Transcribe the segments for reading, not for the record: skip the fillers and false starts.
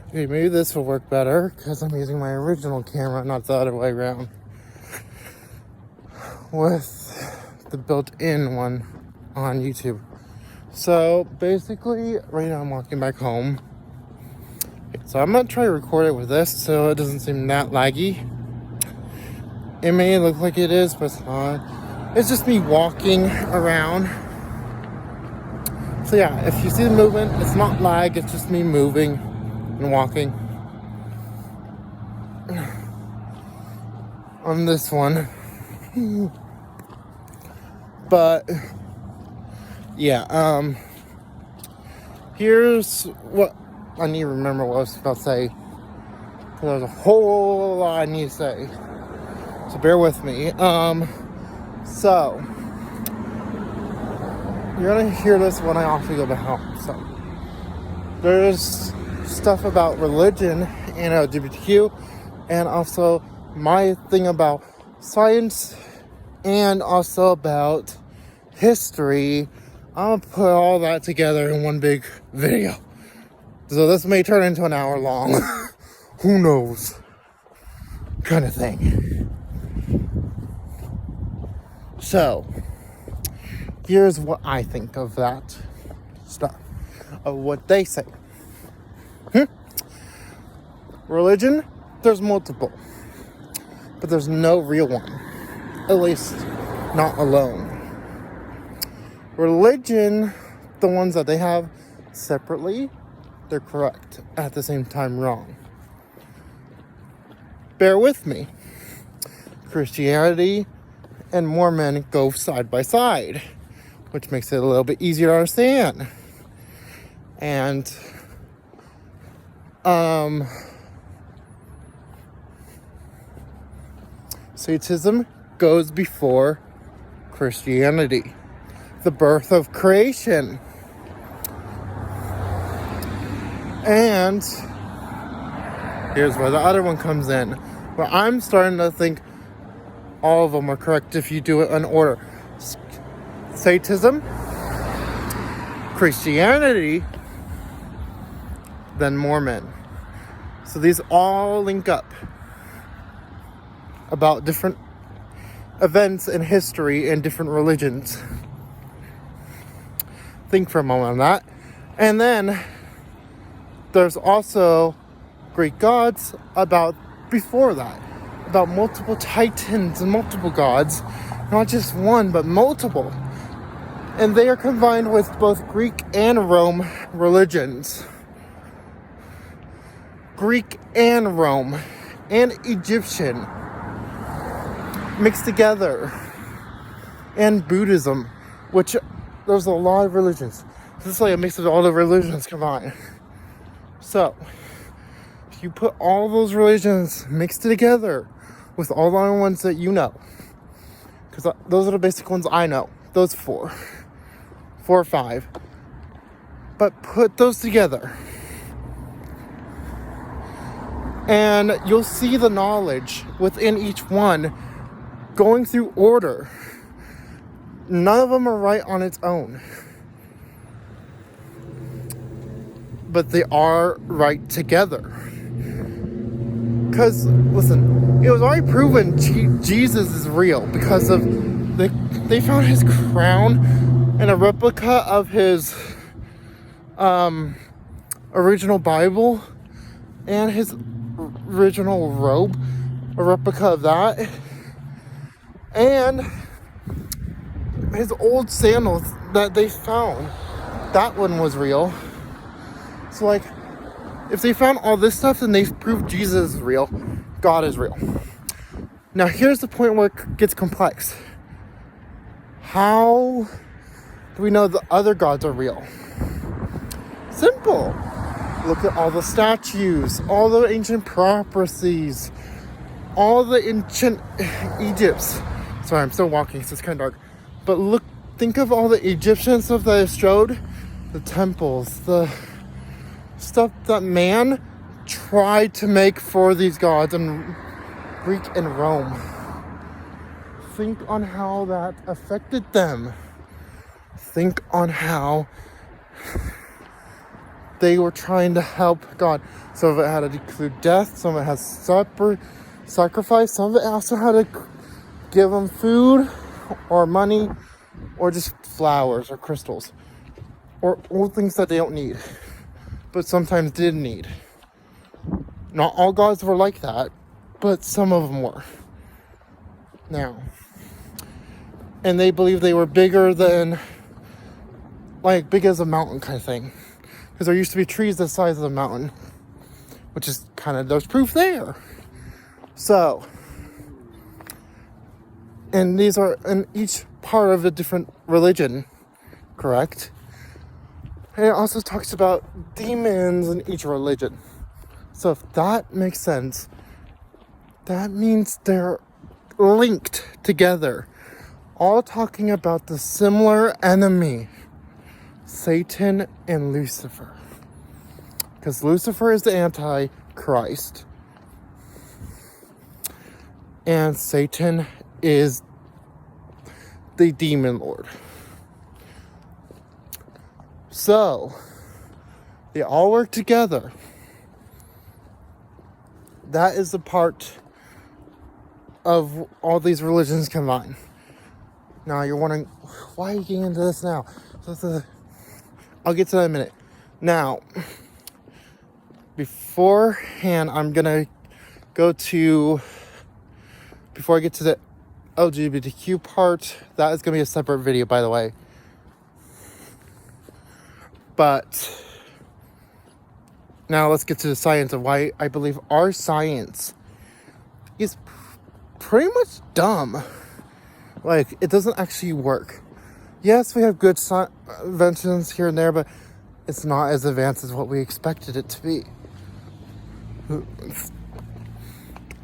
Okay, maybe this will work better because I'm using my original camera, not the other way around. With the built-in one on YouTube. So basically, right now I'm walking back home. So I'm gonna try to record it with this so it doesn't seem that laggy. It may look like it is, but it's not. It's just me walking around. So yeah, if you see the movement, it's not lag, it's just me moving and walking. On this one. But yeah, here's what I need to remember what I was about to say. There's a whole lot I need to say. So bear with me. So you're gonna hear this when I also go back home. So there's stuff about religion and LGBTQ, and also my thing about science, and also about history. I'm gonna put all that together in one big video. So this may turn into an hour long. Who knows? Kind of thing. So, here's what I think of that stuff. Of what they say. Religion, there's multiple. But there's no real one. At least, not alone. Religion, the ones that they have separately, they're correct. At the same time, wrong. Bear with me. Christianity and Mormon go side by side, which makes it a little bit easier to understand. And, Satanism goes before Christianity. The birth of creation. And here's where the other one comes in. Where I'm starting to think all of them are correct if you do it in order. Satanism, Christianity, then Mormon. So these all link up about different events in history and different religions. Think for a moment on that. And then there's also Greek gods about before that. About multiple titans and multiple gods. Not just one, but multiple. And they are combined with both Greek and Rome religions. Greek and Rome. And Egyptian. Mixed together. And Buddhism. Which there's a lot of religions. This is like a mix of all the religions combined. So, if you put all those religions mixed together with all the other ones that you know, because those are the basic ones I know, those 4 or 5, but put those together, and you'll see the knowledge within each one going through order. None of them are right on its own. But they are right together. Because, listen, it was already proven Jesus is real because of they found his crown and a replica of his original Bible and his original robe, a replica of that, and his old sandals that they found. That one was real. So, like, if they found all this stuff, then they've proved Jesus is real. God is real. Now, here's the point where it gets complex. How do we know the other gods are real? Simple. Look at all the statues, all the ancient prophecies, all the ancient Egypts. Sorry, I'm still walking, so it's kind of dark. But think of all the Egyptian stuff that is showed. The temples, the stuff that man tried to make for these gods in Greek and Rome. Think on how that affected them. Think on how they were trying to help God. Some of it had to include death, some of it has sacrifice, some of it also had to give them food or money or just flowers or crystals or things that they don't need, but sometimes did need. Not all gods were like that, but some of them were. Now, and they believed they were bigger than, like, big as a mountain kind of thing. Because there used to be trees the size of the mountain, which is kind of, there's proof there. So, and these are in each part of a different religion, correct? And it also talks about demons in each religion. So if that makes sense, that means they're linked together, all talking about the similar enemy, Satan and Lucifer. Because Lucifer is the Antichrist, and Satan is the demon lord. So they all work together. That is the part of all these religions combined. Now you're wondering, why are you getting into this now? I'll get to that in a minute. Now, beforehand, I'm gonna go to, before I get to the LGBTQ part, that is gonna be a separate video, by the way. But now let's get to the science of why I believe our science is pretty much dumb. Like, it doesn't actually work. Yes, we have good inventions here and there, but it's not as advanced as what we expected it to be.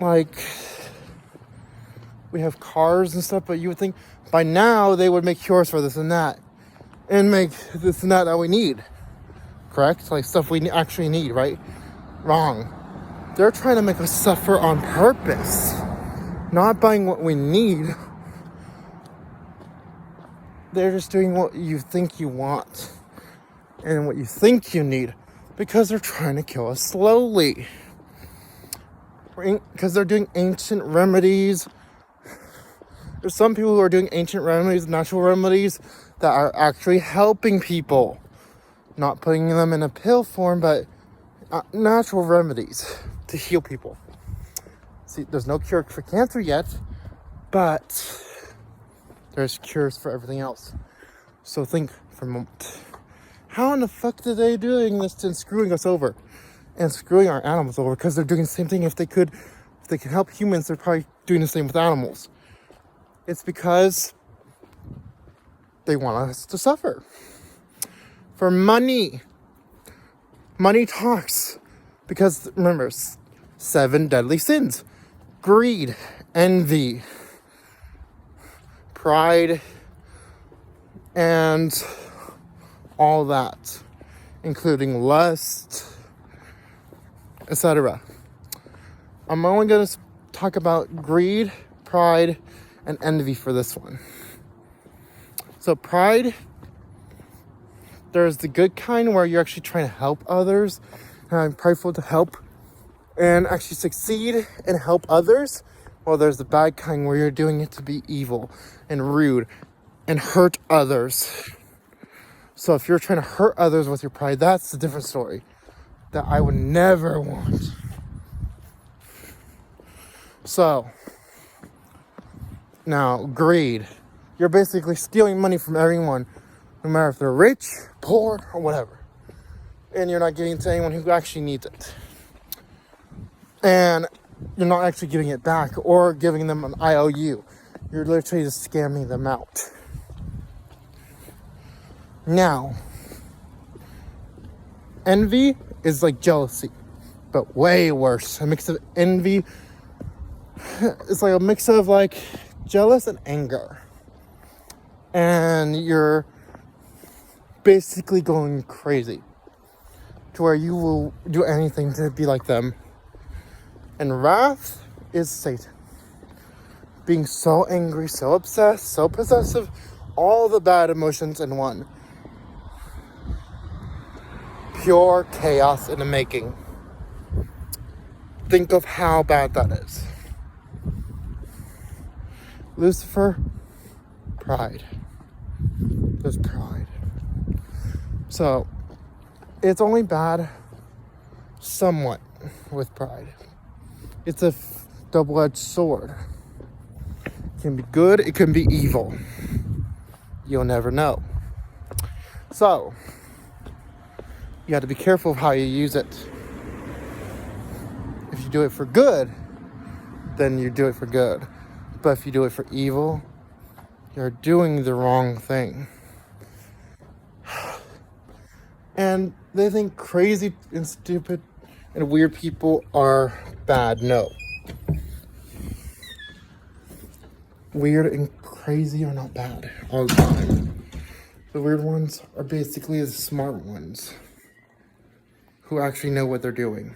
Like, we have cars and stuff, but you would think by now they would make cures for this and that, and make this and that we need. Correct? Like, stuff we actually need, right? Wrong. They're trying to make us suffer on purpose, not buying what we need. They're just doing what you think you want and what you think you need, because they're trying to kill us slowly. Because they're doing ancient remedies. There's some people who are doing ancient remedies, natural remedies, that are actually helping people. Not putting them in a pill form, but natural remedies to heal people. See, there's no cure for cancer yet, but there's cures for everything else. So think for a moment. How in the fuck are they doing this and screwing us over? And screwing our animals over, because they're doing the same thing. If they can help humans, they're probably doing the same with animals. It's because they want us to suffer. For money. Money talks. Because remember, 7 deadly sins. Greed, envy, pride, and all that, including lust, etc. I'm only going to talk about greed, pride, and envy for this one. So pride, there's the good kind where you're actually trying to help others, and I'm prideful to help and actually succeed and help others. Well, there's the bad kind where you're doing it to be evil and rude and hurt others. So if you're trying to hurt others with your pride, that's a different story that I would never want. So, now, greed. You're basically stealing money from everyone, no matter if they're rich, poor, or whatever. And you're not giving it to anyone who actually needs it. And you're not actually giving it back or giving them an IOU. You're literally just scamming them out. Now, envy is like jealousy, but way worse. A mix of envy. It's like a mix of like jealous and anger. And you're basically going crazy to where you will do anything to be like them. And wrath is Satan. Being so angry, so obsessed, so possessive, all the bad emotions in one. pure chaos in the making. Think of how bad that is. Lucifer, pride. There's pride. So, it's only bad somewhat with pride. It's a double-edged sword. It can be good, it can be evil. You'll never know. So, you have to be careful of how you use it. If you do it for good, then you do it for good. But if you do it for evil, you're doing the wrong thing. And they think crazy and stupid and weird people are bad. No. Weird and crazy are not bad all the time. The weird ones are basically the smart ones who actually know what they're doing.